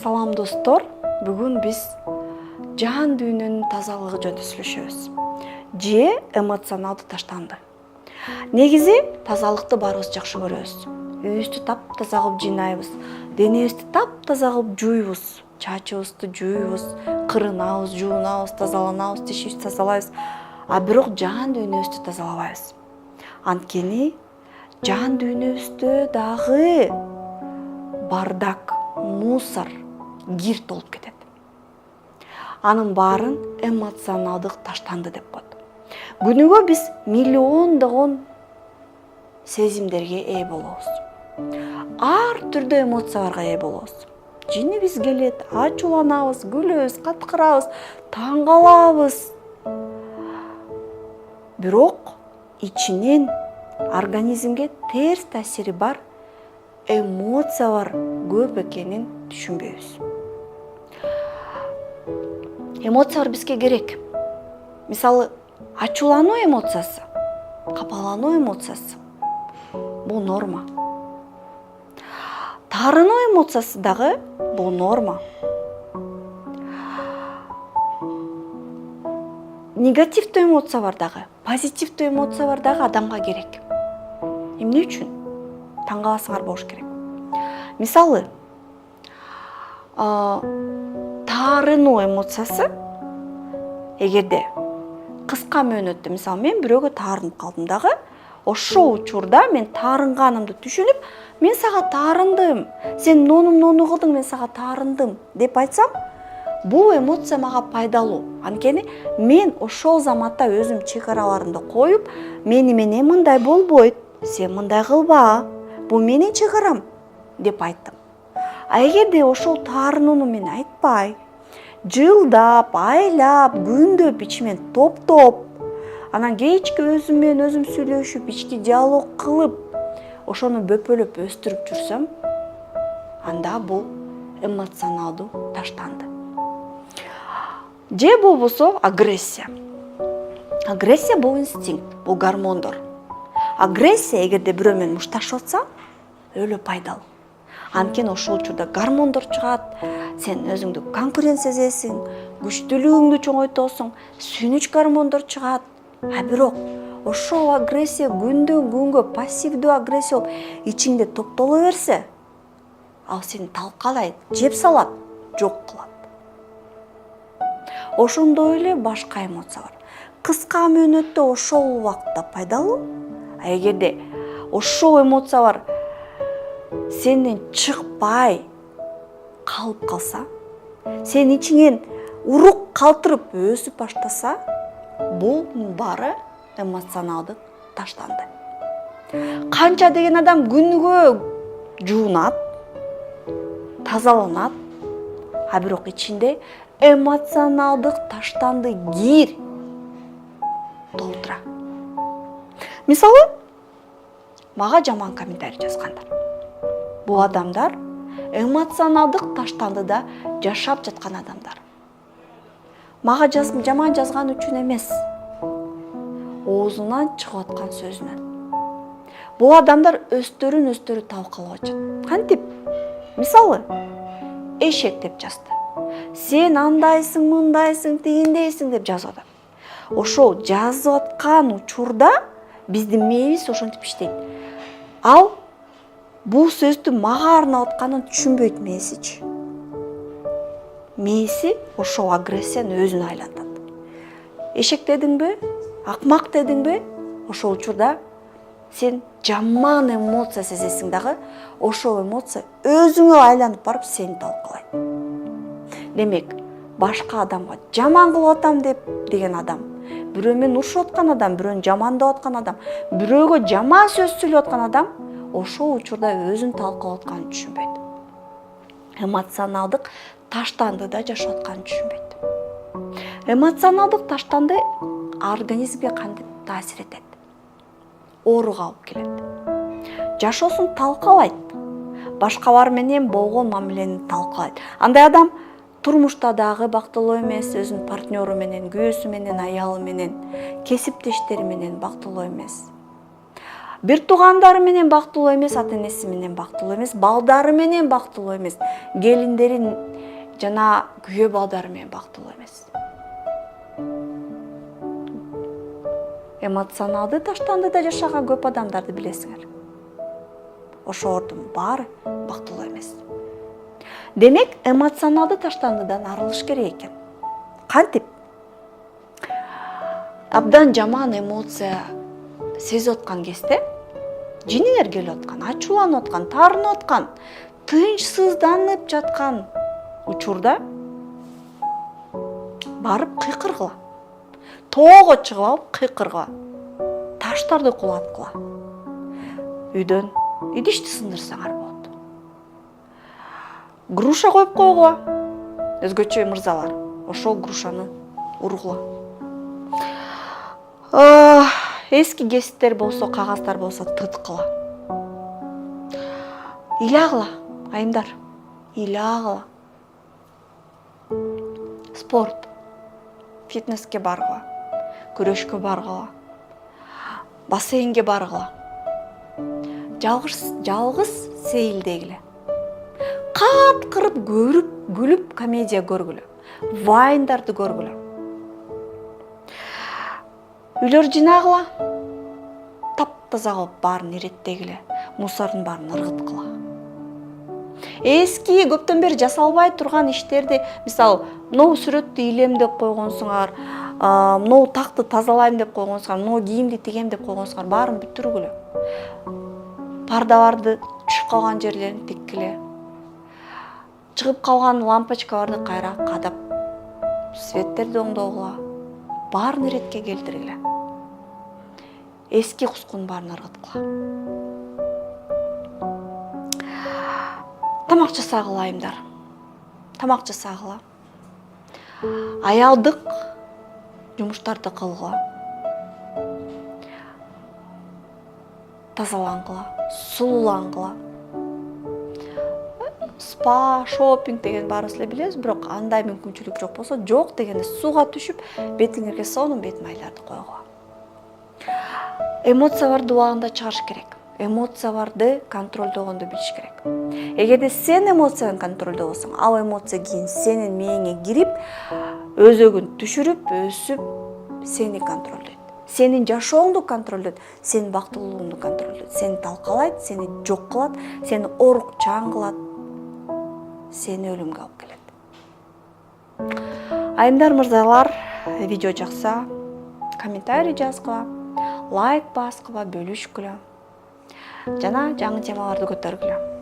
Салам достор, бүгүн биз жан дүйнөнүн тазалыгы жөнүндө сүйлөшөбүз. Же эмоционалдуу таштанды. Негизи тазалыкты баарыбыз жакшы көрөбүз. Үйүбүздү таптаза кылып жыйнайбыз, денебизди таптаза кылып жууйбуз, чачыбызды жууйбуз, кырынабыз, жуунабыз, тазаланабыз, тишибизди тазалайбыз. А бирок жан дүйнөбүздү тазалабайбыз. Анткени жан дүйнөбүздө дагы бардак, мусор, кир толуп кетет. Анын баарын эмоционалдык таштанды деп коет. Күнүгө биз миллиондогон сезимдерге ээ болобуз. Ар түрдүү эмоцияларга ээ болобуз. Жинибиз келет, ачууланабыз, күлөбүз, каткырабыз, таң калабыз. Бирок ичинен организмге терс таасири бар эмоциялар көп экенин түшүнбөйбүз. Эмоциялар бизге керек. Мисалы, ачуулануу эмоциясы, капалануу эмоциясы бул норма. Таарынуу эмоциясы дагы бул норма. Негативдүү эмоция бар дагы, позитивдүү эмоция бар дагы адамга керек. Эмне үчүн? Таң каласыңар болуш керек. Мисалы, таарынуу эмоциясы эгерде кыска мөөнөттө, мисалы, мен бирөөгө таарынып калдым дагы, ошол учурда мен таарынганымды түшүнүп, мен сага таарындым, сен мону кылдың, мен сага таарындым деп айтсам, бул эмоция мага пайдалуу. Анткени мен ошол заматта өзүм чек араларымды коюп, мени менен мындай болбойт, сен мындай кылба, бул менин чек арам деп айттым. А эгерде ошол таарынууну мен айтпай, жылдап, айлап, күндөп ичимен топтоп, анан кечки өзүм менен өзүм сүйлөшүп, ички диалог кылып, ошону бөпөлөп өстүрүп жүрсөм, анда бул эмоционалдуу таштанды. Же болбосо агрессия. Агрессия бул инстинкт, бул гормондор. Агрессия эгерде бирөө менен мушташып атса, өлө пайдалуу. Анткени ошол учурда гормондор чыгат, сен өзүңдү конкуренция сезесиң, күчтүүлүгүңдү чоңойтосуң, сүйүнүч гормондор чыгат. А бирок ошол агрессия күндөн күнгө пассивдүү агрессия болуп ичиңде топтоло берсе, ал сени талкалайт, жеп салат, жок кылат. Ошондой эле башка эмоция бар. Кыска мөөнөттө ошол убакытта пайдалуу, а эгерде ошол эмоциялар сенден чыкпай калып калса, сен ичиңен урук калтырып өсүп баштаса, бул баары эмоционалдык таштанды. Канча деген адам күнүгө жуунат, тазаланат, а бирок ичинде эмоционалдык таштанды кир толтура. Мисалы, мага жаман комментарий жазгандар. Бул адамдар эмоционалдык таштандыда жашап жаткан адамдар. Мага жаман жазган үчүн эмес, оозунан чыгып аткан сөзүнөн. Бул адамдар өздөрүн талкалап атышат. Кантип? Мисалы, эшек деп жазды. Сен андайсың, мындайсың, тигиндейсиң деп жазып атат. Ошол жазып аткан учурда биздин мээбиз ошентип иштейт. Ал бул сөздү мага арнап атканын түшүнбөйт мээсичи. Мээси ошол агрессияны өзүнө айлантат. Эшек дедиңби? Акмак дедиңби? Ошол учурда сен жаман эмоция сезесиң дагы, ошол эмоция өзүңө айланып барып сени талкалайт. Демек, башка адамга жаман кылып атам деген адам, бирөө менен урушуп аткан адам, бирөөнү жамандап аткан адам, бирөөгө жаман сөз сүйлөп аткан адам ошол учурда өзүн талкалап атканын түшүнбөйт. Эмоционалдык таштандыда жашап атканын түшүнбөйт. Эмоционалдык таштанды организмге кантип таасир этет? Ооруга алып келет. Жашоосун талкалайт. Башкалар менен болгон мамилени талкалайт. Андай адам турмушта дагы бактылуу эмес, өзүнүн партнеру менен, күйөөсү менен, аялы менен, кесиптештери менен бактылуу эмес. Бир туугандары менен бактылуу эмес, ата энеси менен бактылуу эмес, балдары менен бактылуу эмес, келиндерин жана күйөө балдары менен бактылуу эмес. Эмоционалдуу таштандыда жашаган көп адамдарды билесиңер. Ошолордун баары бактылуу эмес. Демек, эмоционалдуу таштандыдан арылыш керек экен. Кантип? Абдан жаман эмоция сезип аткан кезде, жиниңер келип аткан, ачууланып аткан, таарынып аткан, тынчсызданып жаткан учурда барып кыйкыргыла. Тоого чыгып алып кыйкыргыла. Таштарды кулаткыла. Үйдөн идишти сындырсаңар болот. Груша коюп койгула. Өзгөчө мырзалар, ошол грушаны ургула. Эски кесиптер болсо, кагаздар болсо тыткыла. Ыйлагыла, айымдар. Ыйлагыла. Спорт, фитнеске баргыла, күрөшкө баргыла, бассейнге баргыла. Жалгыз сейилдегиле. Кат-кырып күлүп комедия көргүлө. Вайндарды көргүлө. Үйлөр жинагыла. Таптаза кылып баарын иреттегиле. Мусордун баарын ыргыткыла. Эски көптөн бери жасалбай турган иштерди, мисалы, могу сүрөттү илемдеп койгонсуңар, могу такты тазалайм деп койгонсуңар, могу кийимди тигем деп койгонсуңар, баарын бүтүргүлө. Пардаларды түшүп калган жерлерин тиккиле. Чыгып калган лампочкаларды кайра кадап, светтерди оңдогула. Баарын иретке келтиргиле. Эски кускун баарын ыргыткыла. Тамак жасагыла, айымдар. Тамак жасагыла. Аялдык жумуштарды кылгыла. Тазалангыла, сулуулангыла. Спа, шопинг деген баарыбыз эле билебиз, бирок андай мүмкүнчүлүк жок болсо, жок дегенде сууга түшүп, бетиңерге сонун бет майларды койгула. Эмоцияларды убагында чыгарыш керек. Эмоцияларды контролдогонду билиш керек. Эгерде сен эмоцияны контролдобосоң, ал эмоция кийин сенин мээңе кирип, өзөгүн түшүрүп, өсүп, сени контролдойт. Сенин жашооңду контролдойт, сенин бактылуулугуңду контролдойт. Сени талкалайт, сени жок кылат, сени орук-чаң кылат, сени өлүмгө алып келет. Айымдар, мырзалар, видео жакса, комментарий жазгыла, лайк баскыла, бөлүшкүлө. Жана жаңы темаларды көтөргүлө.